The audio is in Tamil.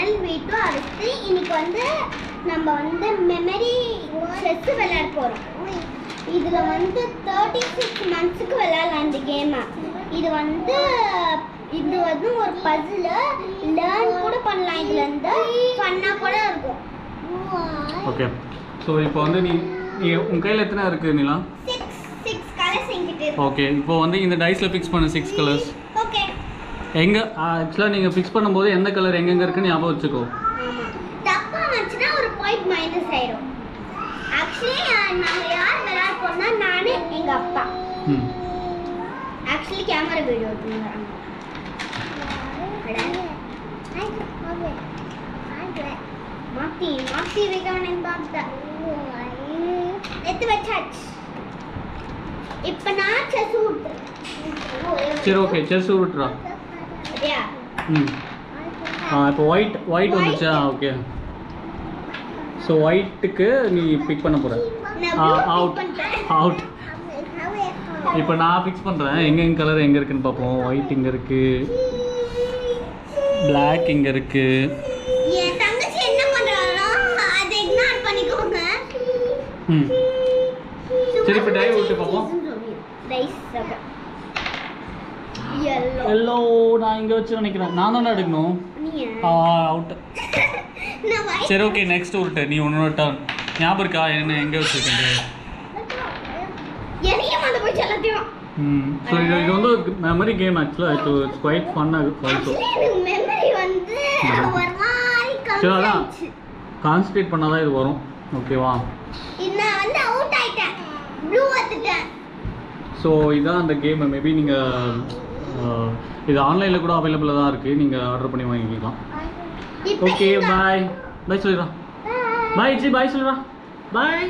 சேனல் வீட்டு அடுத்து இன்னைக்கு வந்து நம்ம வந்து மெமரி செஸ் விளையாட போறோம். இதுல வந்து 36 மந்த்ஸ்க்கு விளையாடலாம் இந்த கேம். இது வந்து ஒரு பசில் லேர்ன் கூட பண்ணலாம். இதுல இருந்து ஃபன்னா கூட இருக்கும். ஓகே, ஸோ இப்போ வந்து நீ உன் கையில் எத்தனை இருக்குது நீலா? 6 கலர்ஸ் என்கிட்ட இருக்கு. ஓகே, இப்போ வந்து இந்த டைஸில் ஃபிக்ஸ் பண்ண 6 கலர்ஸ். ஓகே, எங்கே ஆக்சுவலாக நீங்கள் ஃபிக்ஸ் பண்ணும்போது எந்த கலர் எங்கெங்கே இருக்குன்னு ஞாபகம் வச்சுக்கோ. தப்பா வந்துச்சுன்னா ஒரு பாயிண்ட் மைனஸ் ஆயிடும். ஆக்சுவலி நாங்கள் யார் விளையாட போறோம்னா நானு எங்க அப்பா. ஆக்சுவலி கேமரா வீடியோ எடுத்துறாங்க. மாத்தி வைக்கணும் பார்த்தா எடுத்து வச்சாச்சு. இப்போ நான் செஸ் விட்டுறேன். சரி, ஓகே, செஸ் விட்டுறா. இப்போ ஒயிட் வந்துச்சா? ஓகே, ஸோ ஒயிட்டுக்கு நீ பிக் பண்ண போகிற. அவுட். இப்போ நான் ஃபிக்ஸ் பண்ணுறேன். எங்கெங்க கலர் எங்கே இருக்குன்னு பார்ப்போம். ஒயிட் இங்கே இருக்குது, பிளாக் இங்கே இருக்குது. என் தங்கச்சி என்ன பண்றாளோ அதை இக்னோர் பண்ணிக்கோங்க. சரி, இப்போ டை விட்டு பார்ப்போம். எல்லோ நான் இங்கே வச்சு நினைக்கிறேன். நான் தானே எடுக்கணும். அவுட். சரி, ஓகே, நெக்ஸ்ட் உருட்டு. நீ ஒன்று டர்ன் ஞாபகம் இருக்கா? என்ன எங்கே வச்சுருக்கேன்? ஸோ இது வந்து மெமரி கேம். ஆக்சுவலாக இட்ஸ் குவைட் ஃபன்னாக ஆல்சோ. சரி, அதான் கான்சன்ட்ரேட் பண்ணால் தான் இது வரும். ஓகேவா? ஸோ இதுதான் அந்த கேம். மேபி நீங்கள் இது ஆன்லைனில் கூட அவைலபிளாக தான் இருக்குது. நீங்கள் ஆர்டர் பண்ணி வாங்கிக்கலாம். ஓகே, பாய். பாய் சொல்லிடுறா. பாய் ஜி, பாய் சொல்லிடுறா. பாய்.